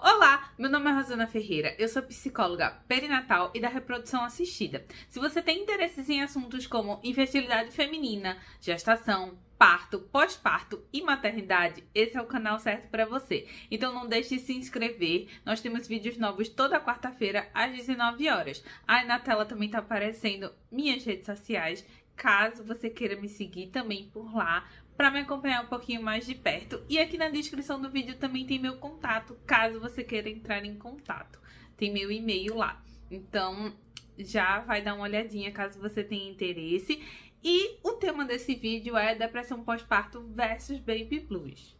Olá, meu nome é Rosana Ferreira, eu sou psicóloga perinatal e da reprodução assistida. Se você tem interesses em assuntos como infertilidade feminina, gestação, parto, pós-parto e maternidade, esse é o canal certo para você. Então não deixe de se inscrever, nós temos vídeos novos toda quarta-feira às 19 horas. Aí na tela também tá aparecendo minhas redes sociais, caso você queira me seguir também por lá, para me acompanhar um pouquinho mais de perto. E aqui na descrição do vídeo também tem meu contato, caso você queira entrar em contato. Tem meu e-mail lá. Então, já vai dar uma olhadinha caso você tenha interesse. E o tema desse vídeo é depressão pós-parto versus baby blues.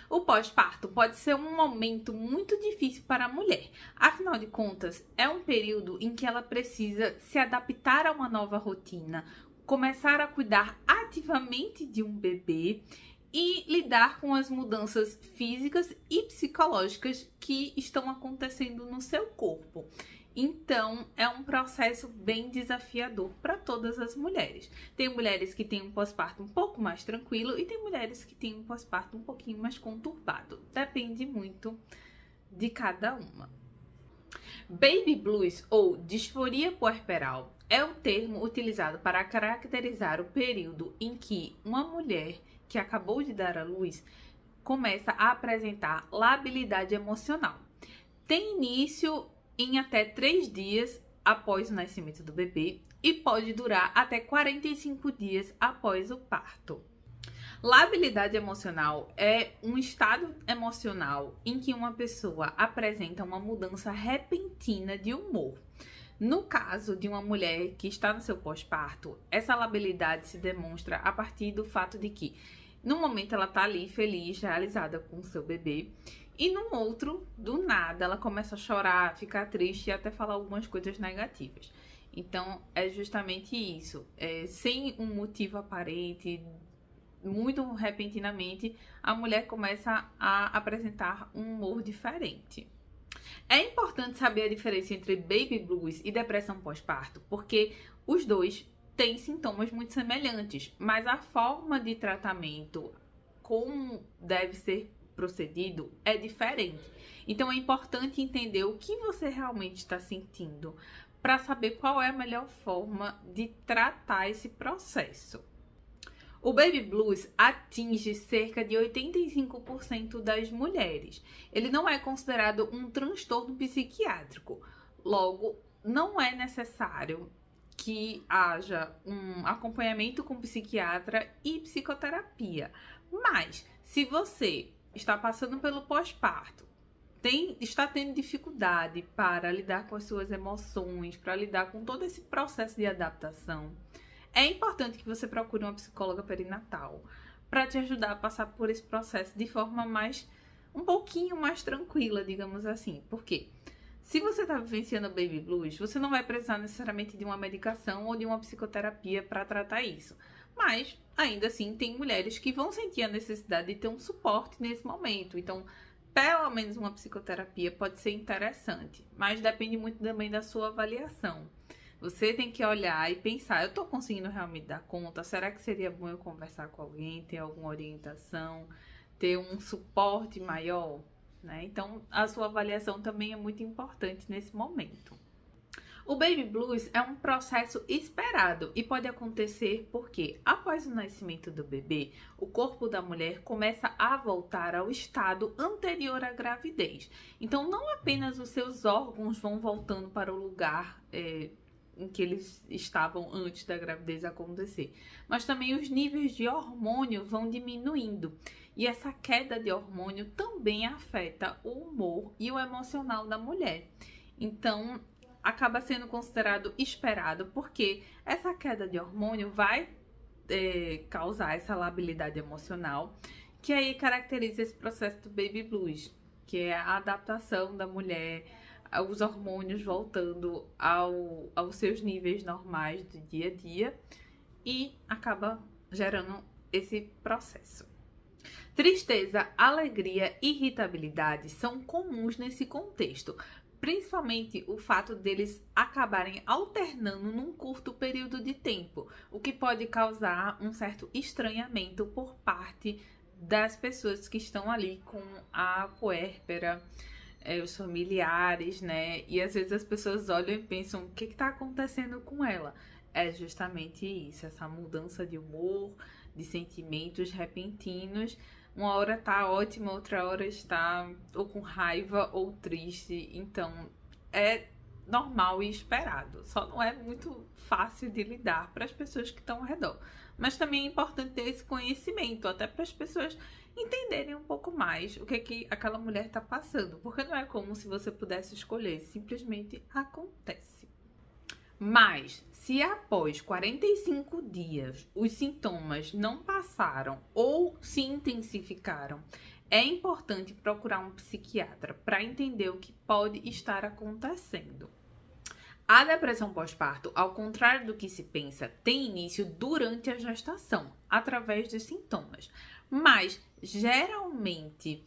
O pós-parto pode ser um momento muito difícil para a mulher. Afinal de contas, é um período em que ela precisa se adaptar a uma nova rotina, começar a cuidar ativamente de um bebê e lidar com as mudanças físicas e psicológicas que estão acontecendo no seu corpo. Então, é um processo bem desafiador para todas as mulheres. Tem mulheres que têm um pós-parto um pouco mais tranquilo e tem mulheres que têm um pós-parto um pouquinho mais conturbado. Depende muito de cada uma. Baby blues ou disforia puerperal é o termo utilizado para caracterizar o período em que uma mulher que acabou de dar à luz começa a apresentar labilidade emocional. Tem início em até 3 dias após o nascimento do bebê e pode durar até 45 dias após o parto. Labilidade emocional é um estado emocional em que uma pessoa apresenta uma mudança repentina de humor. No caso de uma mulher que está no seu pós-parto, essa labilidade se demonstra a partir do fato de que, no momento, ela está ali feliz, realizada com o seu bebê, e no outro, do nada, ela começa a chorar, ficar triste e até falar algumas coisas negativas. Então, é justamente isso. Sem um motivo aparente, muito repentinamente, a mulher começa a apresentar um humor diferente. É importante saber a diferença entre baby blues e depressão pós-parto, porque os dois têm sintomas muito semelhantes, mas a forma de tratamento, como deve ser procedido, é diferente. Então é importante entender o que você realmente está sentindo para saber qual é a melhor forma de tratar esse processo. O baby blues atinge cerca de 85% das mulheres. Ele não é considerado um transtorno psiquiátrico. Logo, não é necessário que haja um acompanhamento com psiquiatra e psicoterapia. Mas, se você está passando pelo pós-parto, está tendo dificuldade para lidar com as suas emoções, para lidar com todo esse processo de adaptação, é importante que você procure uma psicóloga perinatal para te ajudar a passar por esse processo de forma um pouquinho mais tranquila, digamos assim. Porque se você está vivenciando baby blues, você não vai precisar necessariamente de uma medicação ou de uma psicoterapia para tratar isso. Mas, ainda assim, tem mulheres que vão sentir a necessidade de ter um suporte nesse momento. Então, pelo menos uma psicoterapia pode ser interessante, mas depende muito também da sua avaliação. Você tem que olhar e pensar, eu tô conseguindo realmente dar conta? Será que seria bom eu conversar com alguém, ter alguma orientação, ter um suporte maior, né? Então, a sua avaliação também é muito importante nesse momento. O baby blues é um processo esperado e pode acontecer porque, após o nascimento do bebê, o corpo da mulher começa a voltar ao estado anterior à gravidez. Então, não apenas os seus órgãos vão voltando para o lugar em que eles estavam antes da gravidez acontecer, mas também os níveis de hormônio vão diminuindo. E essa queda de hormônio também afeta o humor e o emocional da mulher. Então, acaba sendo considerado esperado, porque essa queda de hormônio vai causar essa labilidade emocional, que aí caracteriza esse processo do baby blues, que é a adaptação da mulher, os hormônios voltando aos seus níveis normais do dia a dia e acaba gerando esse processo. Tristeza, alegria e irritabilidade são comuns nesse contexto, principalmente o fato deles acabarem alternando num curto período de tempo, o que pode causar um certo estranhamento por parte das pessoas que estão ali com a puérpera os familiares, né? E às vezes as pessoas olham e pensam, o que tá acontecendo com ela? É justamente isso, essa mudança de humor, de sentimentos repentinos. Uma hora tá ótima, outra hora está ou com raiva ou triste. Então, é normal e esperado. Só não é muito fácil de lidar para as pessoas que estão ao redor. Mas também é importante ter esse conhecimento, até para as pessoas entenderem um pouco mais o que aquela mulher está passando. Porque não é como se você pudesse escolher, simplesmente acontece. Mas, se após 45 dias os sintomas não passaram ou se intensificaram, é importante procurar um psiquiatra para entender o que pode estar acontecendo. A depressão pós-parto, ao contrário do que se pensa, tem início durante a gestação, através dos sintomas. Mas, geralmente,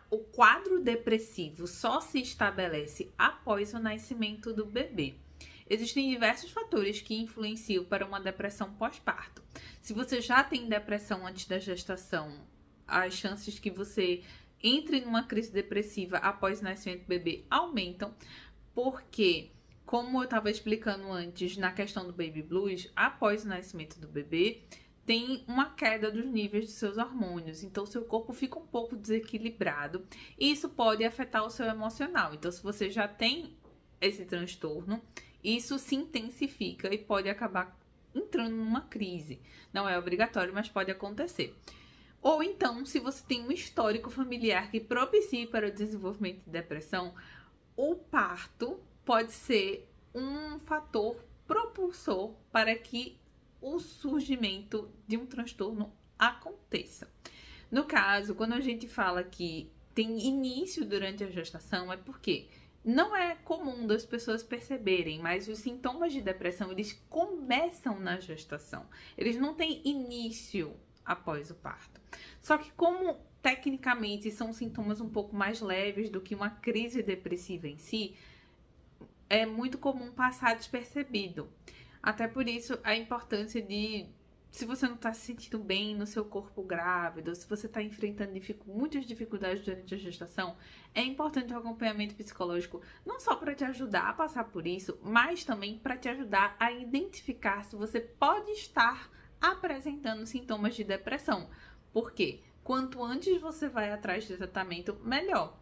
o quadro depressivo só se estabelece após o nascimento do bebê. Existem diversos fatores que influenciam para uma depressão pós-parto. Se você já tem depressão antes da gestação, as chances que você entre numa crise depressiva após o nascimento do bebê aumentam, porque, como eu estava explicando antes na questão do baby blues, após o nascimento do bebê, tem uma queda dos níveis de seus hormônios, então seu corpo fica um pouco desequilibrado e isso pode afetar o seu emocional. Então, se você já tem esse transtorno, isso se intensifica e pode acabar entrando numa crise. Não é obrigatório, mas pode acontecer. Ou então, se você tem um histórico familiar que propicie para o desenvolvimento de depressão, o parto pode ser um fator propulsor para que o surgimento de um transtorno aconteça. No caso, quando a gente fala que tem início durante a gestação, é porque não é comum das pessoas perceberem, mas os sintomas de depressão, eles começam na gestação. Eles não têm início após o parto. Só que como tecnicamente são sintomas um pouco mais leves do que uma crise depressiva em si, é muito comum passar despercebido. Até por isso a importância de, se você não está se sentindo bem no seu corpo grávido, se você está enfrentando muitas dificuldades durante a gestação, é importante o acompanhamento psicológico, não só para te ajudar a passar por isso, mas também para te ajudar a identificar se você pode estar apresentando sintomas de depressão. Por quê? Quanto antes você vai atrás de tratamento, melhor.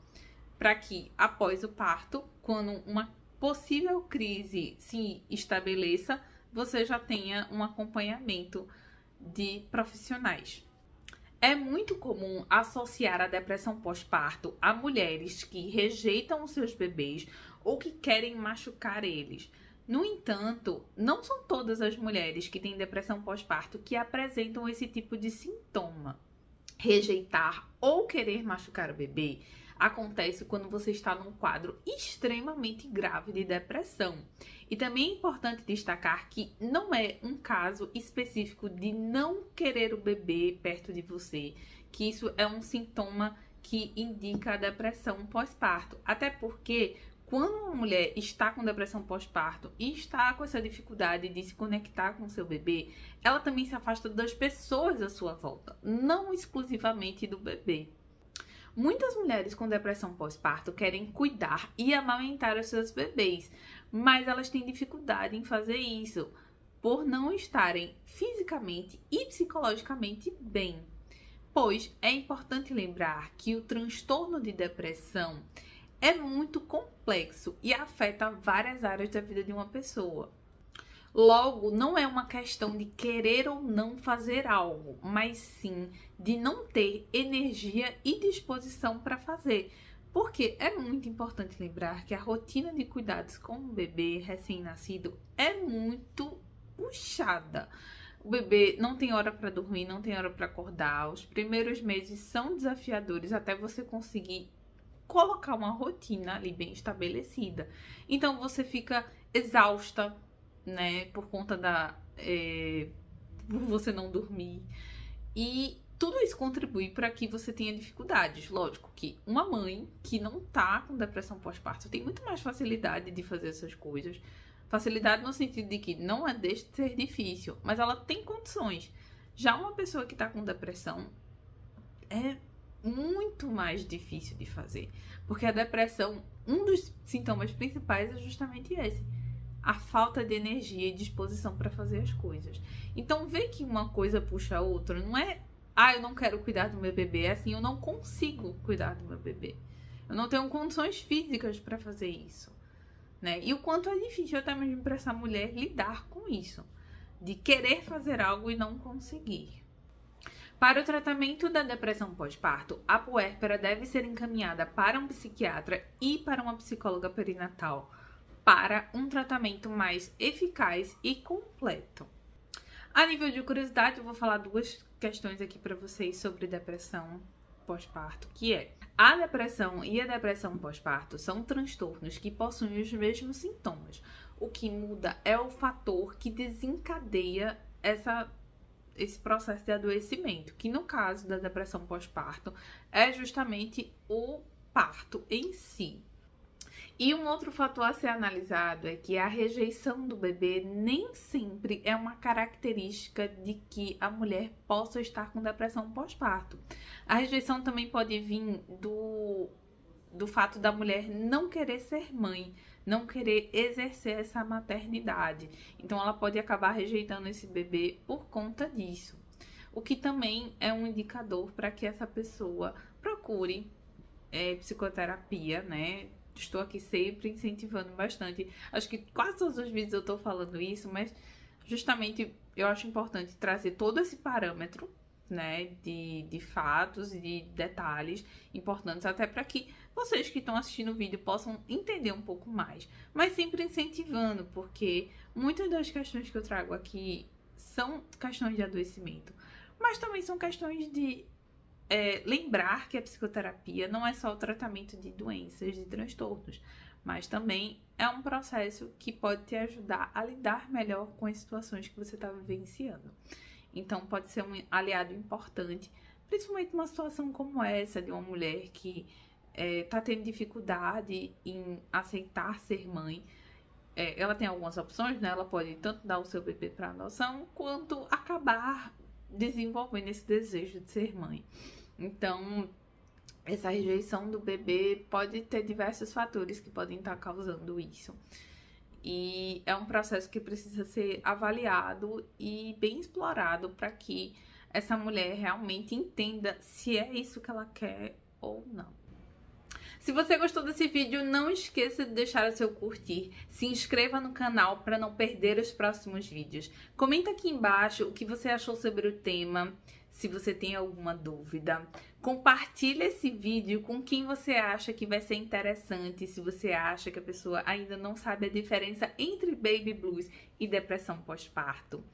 Para que, após o parto, quando uma possível crise se estabeleça, você já tenha um acompanhamento de profissionais. É muito comum associar a depressão pós-parto a mulheres que rejeitam os seus bebês ou que querem machucar eles. No entanto, não são todas as mulheres que têm depressão pós-parto que apresentam esse tipo de sintoma. Rejeitar ou querer machucar o bebê acontece quando você está num quadro extremamente grave de depressão. E também é importante destacar que não é um caso específico de não querer o bebê perto de você, que isso é um sintoma que indica a depressão pós-parto. Até porque quando uma mulher está com depressão pós-parto e está com essa dificuldade de se conectar com o seu bebê, ela também se afasta das pessoas à sua volta, não exclusivamente do bebê. Muitas mulheres com depressão pós-parto querem cuidar e amamentar os seus bebês, mas elas têm dificuldade em fazer isso por não estarem fisicamente e psicologicamente bem. Pois é importante lembrar que o transtorno de depressão é muito complexo e afeta várias áreas da vida de uma pessoa. Logo, não é uma questão de querer ou não fazer algo, mas sim de não ter energia e disposição para fazer. Porque é muito importante lembrar que a rotina de cuidados com o bebê recém-nascido é muito puxada. O bebê não tem hora para dormir, não tem hora para acordar. Os primeiros meses são desafiadores até você conseguir colocar uma rotina ali bem estabelecida. Então você fica exausta, né, por conta por você não dormir, e tudo isso contribui para que você tenha dificuldades. Lógico que uma mãe que não tá com depressão pós-parto tem muito mais facilidade de fazer essas coisas, facilidade no sentido de que não deixa de ser difícil, mas ela tem condições. Já uma pessoa que tá com depressão é muito mais difícil de fazer. Porque a depressão, um dos sintomas principais é justamente esse. A falta de energia e disposição para fazer as coisas. Então, ver que uma coisa puxa a outra, não é, eu não quero cuidar do meu bebê, é assim, eu não consigo cuidar do meu bebê. Eu não tenho condições físicas para fazer isso, né? E o quanto é difícil até mesmo para essa mulher lidar com isso, de querer fazer algo e não conseguir. Para o tratamento da depressão pós-parto, a puérpera deve ser encaminhada para um psiquiatra e para uma psicóloga perinatal, para um tratamento mais eficaz e completo. A nível de curiosidade, eu vou falar duas questões aqui para vocês sobre depressão pós-parto, que é: a depressão e a depressão pós-parto são transtornos que possuem os mesmos sintomas. O que muda é o fator que desencadeia esse processo de adoecimento, que no caso da depressão pós-parto é justamente o parto em si. E um outro fator a ser analisado é que a rejeição do bebê nem sempre é uma característica de que a mulher possa estar com depressão pós-parto. A rejeição também pode vir do fato da mulher não querer ser mãe, não querer exercer essa maternidade. Então ela pode acabar rejeitando esse bebê por conta disso. O que também é um indicador para que essa pessoa procure psicoterapia, né? Estou aqui sempre incentivando bastante. Acho que quase todos os vídeos eu estou falando isso, mas justamente eu acho importante trazer todo esse parâmetro, né, de fatos e de detalhes importantes, até para que vocês que estão assistindo o vídeo possam entender um pouco mais. Mas sempre incentivando, porque muitas das questões que eu trago aqui são questões de adoecimento, mas também são questões de lembrar que a psicoterapia não é só o tratamento de doenças, de transtornos, mas também é um processo que pode te ajudar a lidar melhor com as situações que você está vivenciando. Então, pode ser um aliado importante, principalmente numa situação como essa, de uma mulher que está tendo dificuldade em aceitar ser mãe. Ela tem algumas opções, né? Ela pode tanto dar o seu bebê para adoção, quanto acabar desenvolvendo esse desejo de ser mãe. Então, essa rejeição do bebê pode ter diversos fatores que podem estar causando isso. E é um processo que precisa ser avaliado e bem explorado para que essa mulher realmente entenda se é isso que ela quer ou não. Se você gostou desse vídeo, não esqueça de deixar o seu curtir, se inscreva no canal para não perder os próximos vídeos. Comenta aqui embaixo o que você achou sobre o tema, se você tem alguma dúvida. Compartilhe esse vídeo com quem você acha que vai ser interessante, se você acha que a pessoa ainda não sabe a diferença entre baby blues e depressão pós-parto.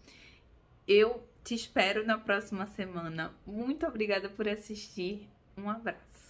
Eu te espero na próxima semana. Muito obrigada por assistir. Um abraço.